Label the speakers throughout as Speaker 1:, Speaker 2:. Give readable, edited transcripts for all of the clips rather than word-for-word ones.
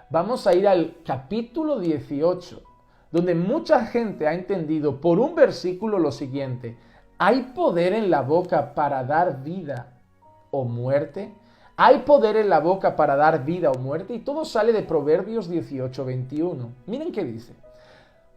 Speaker 1: Vamos a ir al capítulo 18, donde mucha gente ha entendido por un versículo lo siguiente: ¿hay poder en la boca para dar vida o muerte? ¿Hay poder en la boca para dar vida o muerte? Y todo sale de Proverbios 18:21. Miren qué dice: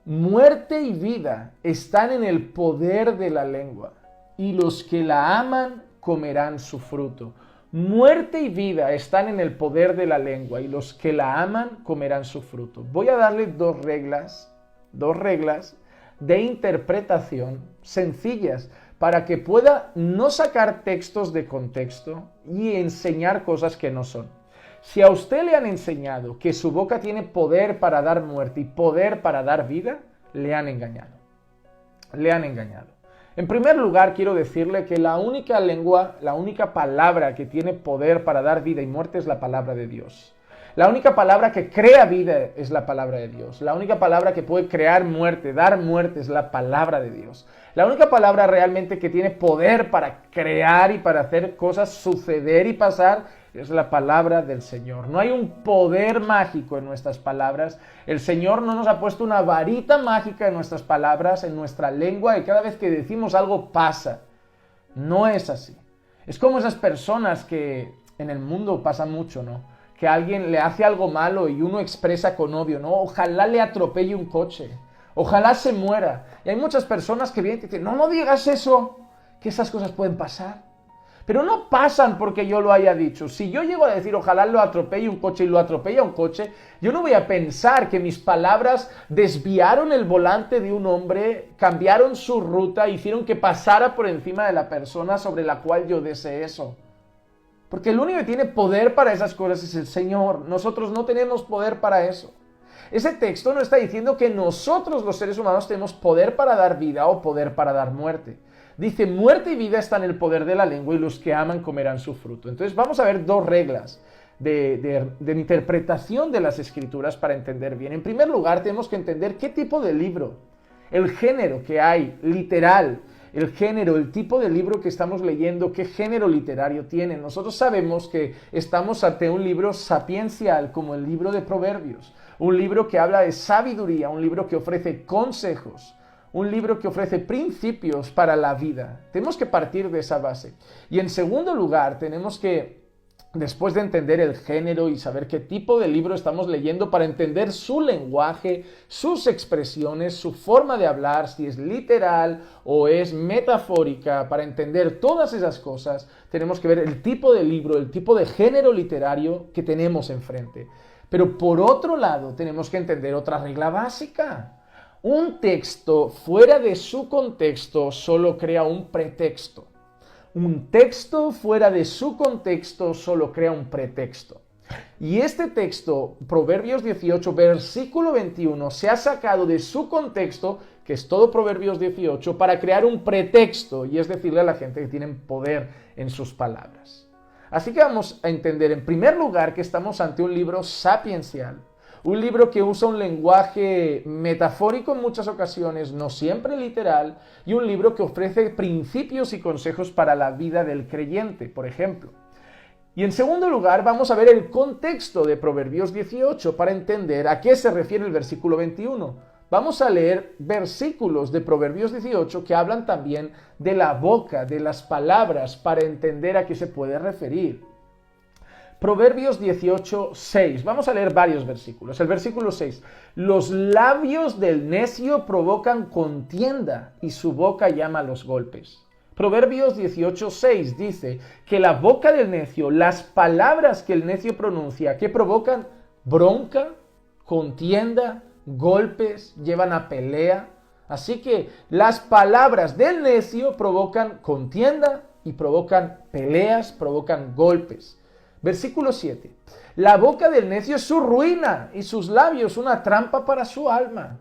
Speaker 1: muerte y vida están en el poder de la lengua, y los que la aman comerán su fruto. Muerte y vida están en el poder de la lengua, y los que la aman comerán su fruto. Voy a darle dos reglas de interpretación sencillas para que pueda no sacar textos de contexto y enseñar cosas que no son. Si a usted le han enseñado que su boca tiene poder para dar muerte y poder para dar vida, le han engañado. Le han engañado. En primer lugar, quiero decirle que la única lengua, la única palabra que tiene poder para dar vida y muerte es la palabra de Dios. La única palabra que crea vida es la palabra de Dios. La única palabra que puede crear muerte, dar muerte, es la palabra de Dios. La única palabra realmente que tiene poder para crear y para hacer cosas suceder y pasar es la palabra del Señor. No hay un poder mágico en nuestras palabras. El Señor no nos ha puesto una varita mágica en nuestras palabras, en nuestra lengua, y cada vez que decimos algo pasa. No es así. Es como esas personas que en el mundo pasa mucho, ¿no? Que alguien le hace algo malo y uno expresa con odio, ¿no? Ojalá le atropelle un coche. Ojalá se muera. Y hay muchas personas que vienen y dicen: no digas eso, que esas cosas pueden pasar. Pero no pasan porque yo lo haya dicho. Si yo llego a decir ojalá lo atropelle un coche y lo atropella un coche, yo no voy a pensar que mis palabras desviaron el volante de un hombre, cambiaron su ruta, hicieron que pasara por encima de la persona sobre la cual yo deseé eso. Porque el único que tiene poder para esas cosas es el Señor. Nosotros no tenemos poder para eso. Ese texto no está diciendo que nosotros los seres humanos tenemos poder para dar vida o poder para dar muerte. Dice: muerte y vida están en el poder de la lengua, y los que aman comerán su fruto. Entonces vamos a ver dos reglas de interpretación de las Escrituras para entender bien. En primer lugar, tenemos que entender qué tipo de libro, el género que hay, literal, el género, el tipo de libro que estamos leyendo, qué género literario tiene. Nosotros sabemos que estamos ante un libro sapiencial como el libro de Proverbios, un libro que habla de sabiduría, un libro que ofrece consejos, un libro que ofrece principios para la vida. Tenemos que partir de esa base. Y en segundo lugar, tenemos que, después de entender el género y saber qué tipo de libro estamos leyendo, para entender su lenguaje, sus expresiones, su forma de hablar, si es literal o es metafórica, para entender todas esas cosas, tenemos que ver el tipo de libro, el tipo de género literario que tenemos enfrente. Pero por otro lado, tenemos que entender otra regla básica. Un texto fuera de su contexto solo crea un pretexto. Un texto fuera de su contexto solo crea un pretexto. Y este texto, Proverbios 18, versículo 21, se ha sacado de su contexto, que es todo Proverbios 18, para crear un pretexto, y es decirle a la gente que tienen poder en sus palabras. Así que vamos a entender en primer lugar que estamos ante un libro sapiencial, un libro que usa un lenguaje metafórico en muchas ocasiones, no siempre literal, y un libro que ofrece principios y consejos para la vida del creyente, por ejemplo. Y en segundo lugar, vamos a ver el contexto de Proverbios 18 para entender a qué se refiere el versículo 21. Vamos a leer versículos de Proverbios 18 que hablan también de la boca, de las palabras, para entender a qué se puede referir. Proverbios 18, 6. Vamos a leer varios versículos. El versículo 6. Los labios del necio provocan contienda y su boca llama a los golpes. Proverbios 18, 6 dice que la boca del necio, las palabras que el necio pronuncia, que provocan bronca, contienda, golpes, llevan a pelea. Así que las palabras del necio provocan contienda y provocan peleas, provocan golpes. Versículo 7. La boca del necio es su ruina y sus labios una trampa para su alma.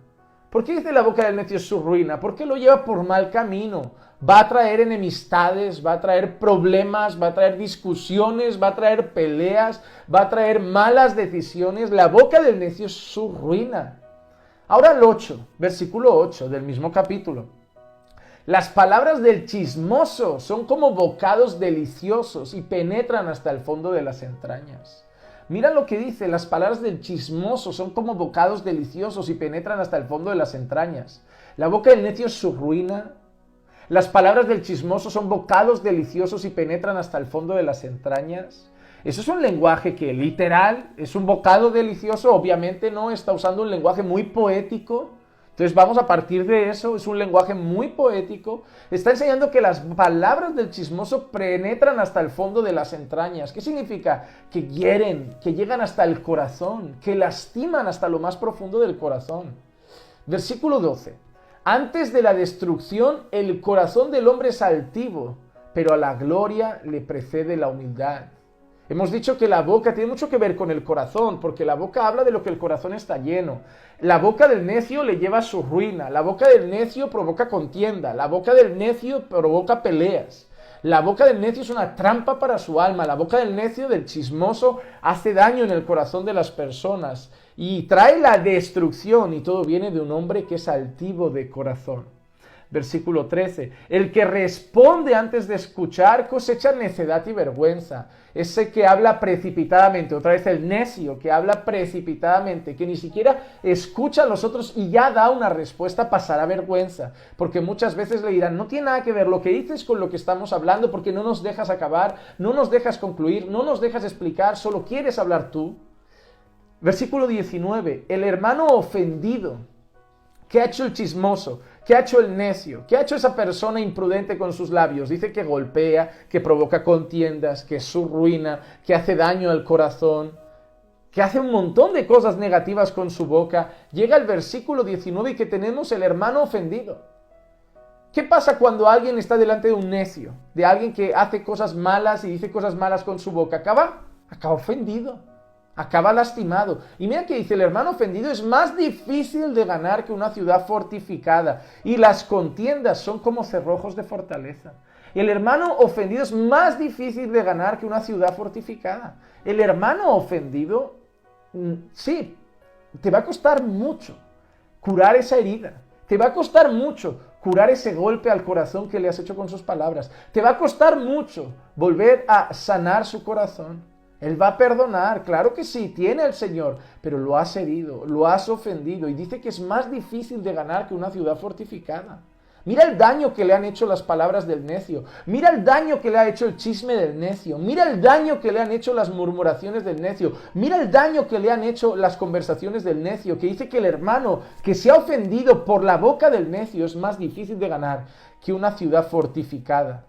Speaker 1: ¿Por qué dice la boca del necio es su ruina? Porque lo lleva por mal camino. Va a traer enemistades, va a traer problemas, va a traer discusiones, va a traer peleas, va a traer malas decisiones. La boca del necio es su ruina. Ahora el 8, versículo 8 del mismo capítulo. Las palabras del chismoso son como bocados deliciosos y penetran hasta el fondo de las entrañas. Mira lo que dice, las palabras del chismoso son como bocados deliciosos y penetran hasta el fondo de las entrañas. La boca del necio es su ruina. Las palabras del chismoso son bocados deliciosos y penetran hasta el fondo de las entrañas. Eso es un lenguaje que literal es un bocado delicioso, obviamente no, está usando un lenguaje muy poético. Entonces vamos a partir de eso, es un lenguaje muy poético. Está enseñando que las palabras del chismoso penetran hasta el fondo de las entrañas. ¿Qué significa? Que hieren, que llegan hasta el corazón, que lastiman hasta lo más profundo del corazón. Versículo 12. Antes de la destrucción, el corazón del hombre es altivo, pero a la gloria le precede la humildad. Hemos dicho que la boca tiene mucho que ver con el corazón, porque la boca habla de lo que el corazón está lleno. La boca del necio le lleva a su ruina, la boca del necio provoca contienda, la boca del necio provoca peleas. La boca del necio es una trampa para su alma, la boca del necio, del chismoso, hace daño en el corazón de las personas y trae la destrucción, y todo viene de un hombre que es altivo de corazón. Versículo 13, el que responde antes de escuchar cosecha necedad y vergüenza. Ese que habla precipitadamente, otra vez el necio que habla precipitadamente, que ni siquiera escucha a los otros y ya da una respuesta, pasará vergüenza. Porque muchas veces le dirán, no tiene nada que ver lo que dices con lo que estamos hablando, porque no nos dejas acabar, no nos dejas concluir, no nos dejas explicar, solo quieres hablar tú. Versículo 19, el hermano ofendido. ¿Qué ha hecho el chismoso? ¿Qué ha hecho el necio? ¿Qué ha hecho esa persona imprudente con sus labios? Dice que golpea, que provoca contiendas, que es su ruina, que hace daño al corazón, que hace un montón de cosas negativas con su boca. Llega el versículo 19 y que tenemos el hermano ofendido. ¿Qué pasa cuando alguien está delante de un necio? De alguien que hace cosas malas y dice cosas malas con su boca. Acaba ofendido. Acaba lastimado. Y mira que dice, el hermano ofendido es más difícil de ganar que una ciudad fortificada. Y las contiendas son como cerrojos de fortaleza. El hermano ofendido es más difícil de ganar que una ciudad fortificada. El hermano ofendido, sí, te va a costar mucho curar esa herida. Te va a costar mucho curar ese golpe al corazón que le has hecho con sus palabras. Te va a costar mucho volver a sanar su corazón. Él va a perdonar, claro que sí, tiene el Señor, pero lo has herido, lo has ofendido y dice que es más difícil de ganar que una ciudad fortificada. Mira el daño que le han hecho las palabras del necio, mira el daño que le ha hecho el chisme del necio, mira el daño que le han hecho las murmuraciones del necio, mira el daño que le han hecho las conversaciones del necio, que dice que el hermano que se ha ofendido por la boca del necio es más difícil de ganar que una ciudad fortificada.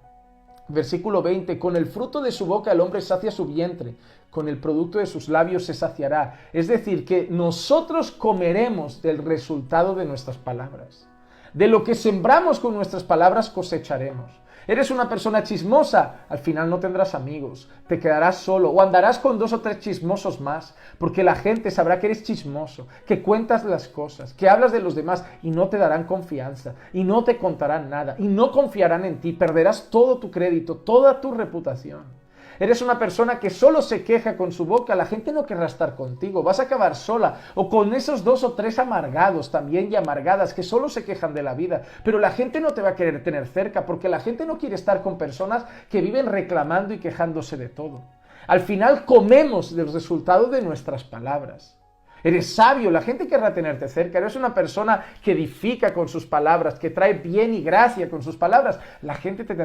Speaker 1: Versículo 20, con el fruto de su boca el hombre sacia su vientre, con el producto de sus labios se saciará. Es decir, que nosotros comeremos del resultado de nuestras palabras. De lo que sembramos con nuestras palabras cosecharemos. Eres una persona chismosa, al final no tendrás amigos, te quedarás solo o andarás con 2 o 3 chismosos más, porque la gente sabrá que eres chismoso, que cuentas las cosas, que hablas de los demás y no te darán confianza y no te contarán nada y no confiarán en ti, perderás todo tu crédito, toda tu reputación. Eres una persona que solo se queja con su boca, la gente no querrá estar contigo, vas a acabar sola o con esos 2 o 3 amargados también y amargadas que solo se quejan de la vida, pero la gente no te va a querer tener cerca porque la gente no quiere estar con personas que viven reclamando y quejándose de todo. Al final comemos del resultado de nuestras palabras. Eres sabio, la gente querrá tenerte cerca, eres una persona que edifica con sus palabras, que trae bien y gracia con sus palabras, la gente te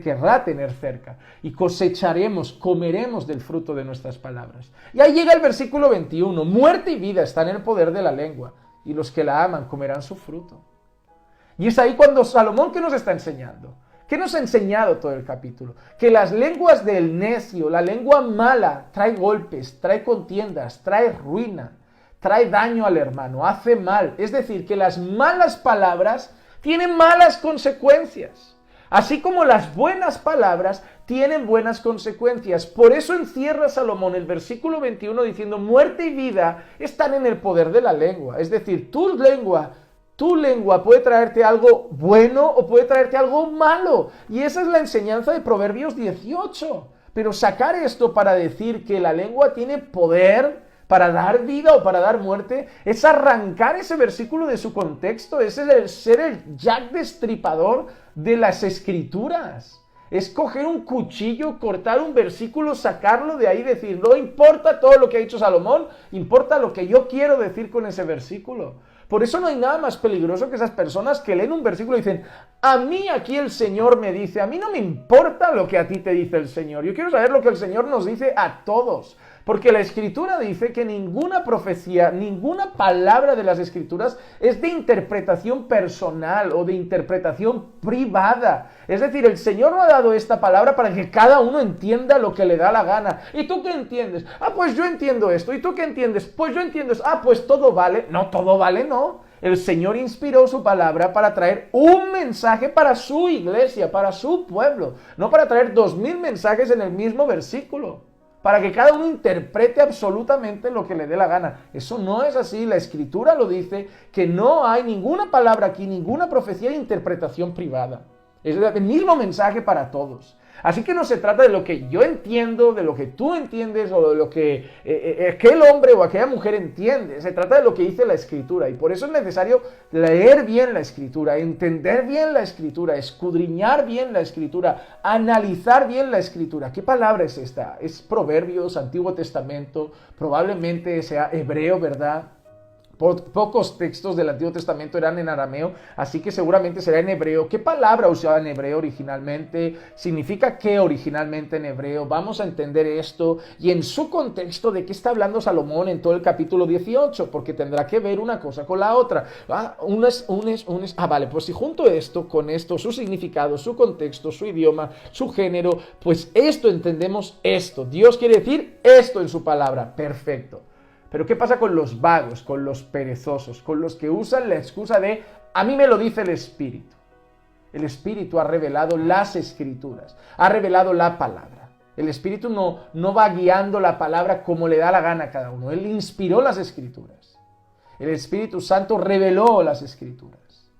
Speaker 1: querrá tener cerca y cosecharemos, comeremos del fruto de nuestras palabras. Y ahí llega el versículo 21, muerte y vida están en el poder de la lengua y los que la aman comerán su fruto. Y es ahí cuando Salomón, ¿qué nos está enseñando? ¿Qué nos ha enseñado todo el capítulo? Que las lenguas del necio, la lengua mala, trae golpes, trae contiendas, trae ruina, trae daño al hermano, hace mal. Es decir, que las malas palabras tienen malas consecuencias. Así como las buenas palabras tienen buenas consecuencias. Por eso encierra Salomón el versículo 21 diciendo, muerte y vida están en el poder de la lengua. Es decir, tu lengua puede traerte algo bueno o puede traerte algo malo. Y esa es la enseñanza de Proverbios 18. Pero sacar esto para decir que la lengua tiene poder para dar vida o para dar muerte, es arrancar ese versículo de su contexto. Ese es ser el Jack Destripador de las Escrituras. Es coger un cuchillo, cortar un versículo, sacarlo de ahí y decir, no importa todo lo que ha dicho Salomón, importa lo que yo quiero decir con ese versículo. Por eso no hay nada más peligroso que esas personas que leen un versículo y dicen, a mí aquí el Señor me dice, a mí no me importa lo que a ti te dice el Señor, yo quiero saber lo que el Señor nos dice a todos. Porque la Escritura dice que ninguna profecía, ninguna palabra de las Escrituras es de interpretación personal o de interpretación privada. Es decir, el Señor no ha dado esta palabra para que cada uno entienda lo que le da la gana. ¿Y tú qué entiendes? Ah, pues yo entiendo esto. ¿Y tú qué entiendes? Pues yo entiendo esto. Ah, pues todo vale. No, todo vale, no. El Señor inspiró su palabra para traer un mensaje para su iglesia, para su pueblo. No para traer 2000 mensajes en el mismo versículo, para que cada uno interprete absolutamente lo que le dé la gana. Eso no es así. La Escritura lo dice, que no hay ninguna palabra aquí, ninguna profecía de interpretación privada. Es el mismo mensaje para todos. Así que no se trata de lo que yo entiendo, de lo que tú entiendes o de lo que aquel hombre o aquella mujer entiende. Se trata de lo que dice la Escritura, y por eso es necesario leer bien la Escritura, entender bien la Escritura, escudriñar bien la Escritura, analizar bien la Escritura. ¿Qué palabra es esta? Es Proverbios, Antiguo Testamento, probablemente sea hebreo, ¿verdad? Pocos textos del Antiguo Testamento eran en arameo, así que seguramente será en hebreo. ¿Qué palabra usaba en hebreo originalmente? ¿Significa qué originalmente en hebreo? Vamos a entender esto y en su contexto de qué está hablando Salomón en todo el capítulo 18, porque tendrá que ver una cosa con la otra. Vale, pues si junto esto con esto, su significado, su contexto, su idioma, su género, pues esto entendemos esto. Dios quiere decir esto en su palabra. Perfecto. Pero ¿qué pasa con los vagos, con los perezosos, con los que usan la excusa de a mí me lo dice el Espíritu? El Espíritu ha revelado las Escrituras, ha revelado la palabra. El Espíritu no va guiando la palabra como le da la gana a cada uno. Él inspiró las Escrituras. El Espíritu Santo reveló las Escrituras.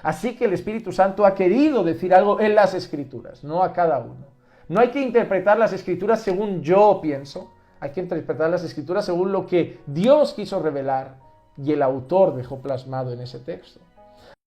Speaker 1: Así que el Espíritu Santo ha querido decir algo en las Escrituras, no a cada uno. No hay que interpretar las Escrituras según yo pienso. Hay que interpretar las Escrituras según lo que Dios quiso revelar y el autor dejó plasmado en ese texto.